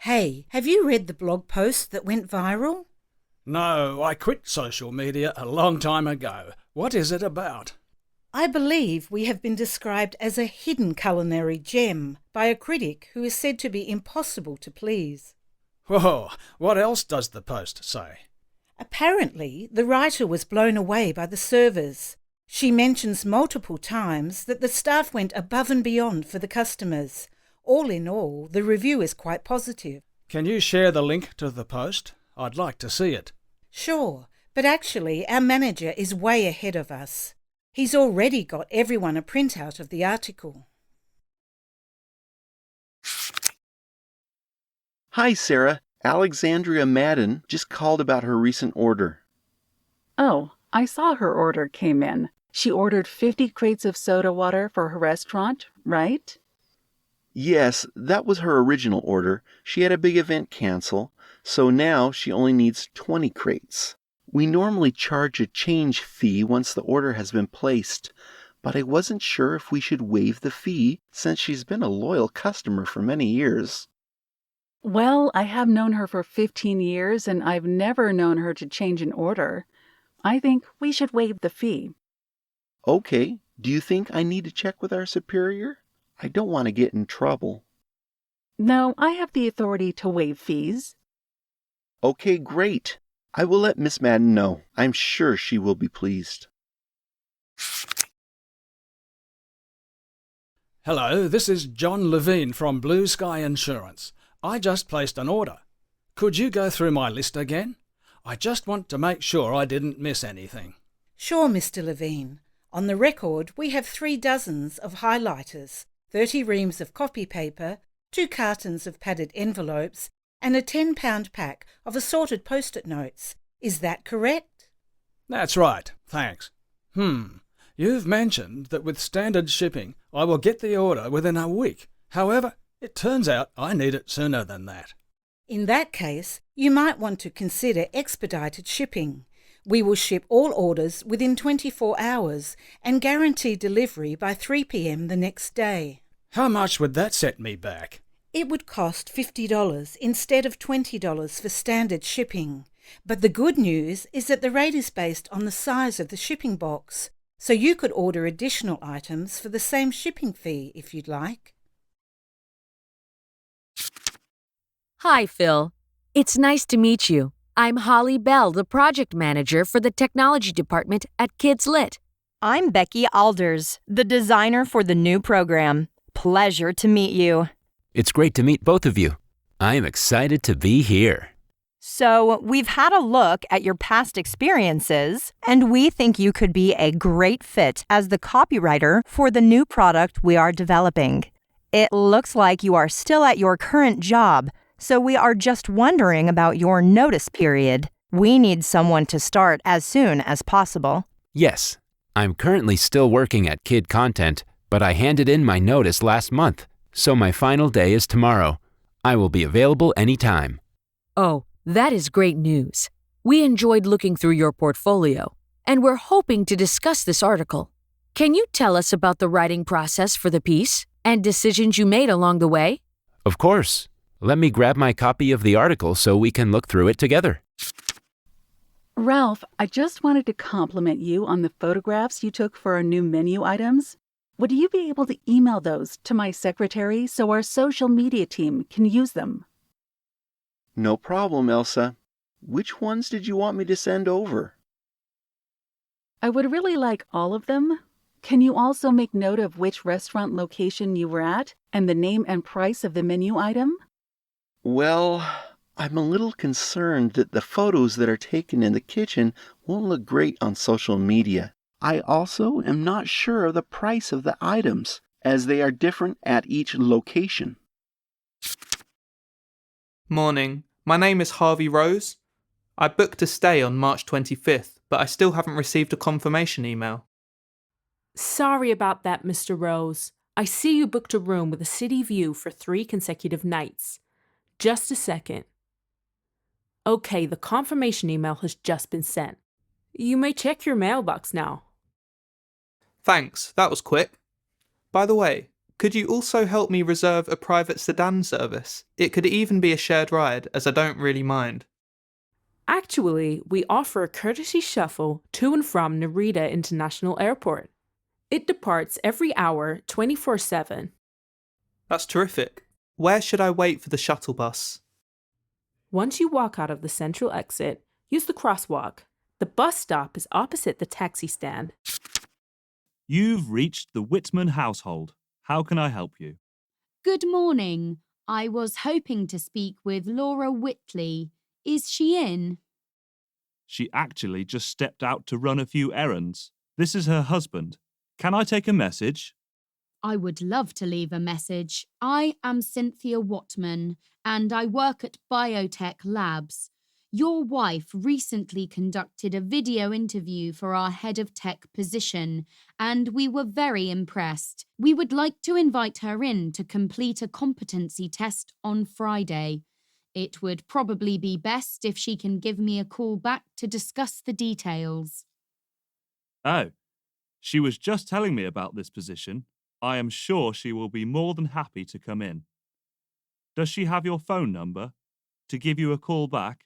Hey, have you read the blog post that went viral? No, I quit social media a long time ago. What is it about? I believe we have been described as a hidden culinary gem by a critic who is said to be impossible to please. Whoa, what else does the post say? Apparently, the writer was blown away by the servers. She mentions multiple times that the staff went above and beyond for the customers. All in all, the review is quite positive. Can you share the link to the post? I'd like to see it. Sure, but actually our manager is way ahead of us. He's already got everyone a printout of the article. Hi, Sarah. Alexandria Madden just called about her recent order. Oh, I saw her order came in. She ordered 50 crates of soda water for her restaurant, right? Yes, that was her original order. She had a big event cancel, so now she only needs 20 crates. We normally charge a change fee once the order has been placed, but I wasn't sure if we should waive the fee since she's been a loyal customer for many years. Well, I have known her for 15 years and I've never known her to change an order. I think we should waive the fee. Okay, do you think I need to check with our superior? I don't want to get in trouble. No, I have the authority to waive fees. Okay, great. I will let Miss Madden know. I'm sure she will be pleased. Hello, this is John Levine from Blue Sky Insurance. I just placed an order. Could you go through my list again? I just want to make sure I didn't miss anything. Sure, Mr. Levine. On the record, we have 3 dozens of highlighters, 30 reams of copy paper, 2 cartons of padded envelopes, and a 10-pound pack of assorted post-it notes. Is that correct? That's right, thanks. You've mentioned that with standard shipping, I will get the order within a week. However, it turns out I need it sooner than that. In that case, you might want to consider expedited shipping. We will ship all orders within 24 hours and guarantee delivery by 3 p.m. the next day. How much would that set me back? It would cost $50 instead of $20 for standard shipping. But the good news is that the rate is based on the size of the shipping box, so you could order additional items for the same shipping fee if you'd like. Hi, Phil. It's nice to meet you. I'm Holly Bell, the project manager for the technology department at Kids Lit. I'm Becky Alders, the designer for the new program. Pleasure to meet you. It's great to meet both of you. I am excited to be here. So, we've had a look at your past experiences, and we think you could be a great fit as the copywriter for the new product we are developing. It looks like you are still at your current job, so we are just wondering about your notice period. We need someone to start as soon as possible. Yes, I'm currently still working at Kid Content, but I handed in my notice last month, so my final day is tomorrow. I will be available anytime. Oh, that is great news. We enjoyed looking through your portfolio, and we're hoping to discuss this article. Can you tell us about the writing process for the piece and decisions you made along the way? Of course. Let me grab my copy of the article so we can look through it together. Ralph, I just wanted to compliment you on the photographs you took for our new menu items. Would you be able to email those to my secretary so our social media team can use them? No problem, Elsa. Which ones did you want me to send over? I would really like all of them. Can you also make note of which restaurant location you were at and the name and price of the menu item? Well, I'm a little concerned that the photos that are taken in the kitchen won't look great on social media. I also am not sure of the price of the items, as they are different at each location. Morning. My name is Harvey Rose. I booked a stay on March 25th, but I still haven't received a confirmation email. Sorry about that, Mr. Rose. I see you booked a room with a city view for 3 consecutive nights. Just a second. Okay, the confirmation email has just been sent. You may check your mailbox now. Thanks, that was quick. By the way, Could you also help me reserve a private sedan service? It could even be a shared ride, as I don't really mind. Actually, we offer a courtesy shuttle to and from Narita International Airport. It departs every hour, 24/7. That's terrific. Where should I wait for the shuttle bus? Once you walk out of the central exit, use the crosswalk. The bus stop is opposite the taxi stand. You've reached the Whitman household. How can I help you? Good morning. I was hoping to speak with Laura Whitley. Is she in? She actually just stepped out to run a few errands. This is her husband. Can I take a message? I would love to leave a message. I am Cynthia Watman, and I work at Biotech Labs. Your wife recently conducted a video interview for our head of tech position, and we were very impressed. We would like to invite her in to complete a competency test on Friday. It would probably be best if she can give me a call back to discuss the details. Oh, she was just telling me about this position. I am sure she will be more than happy to come in. Does she have your phone number to give you a call back?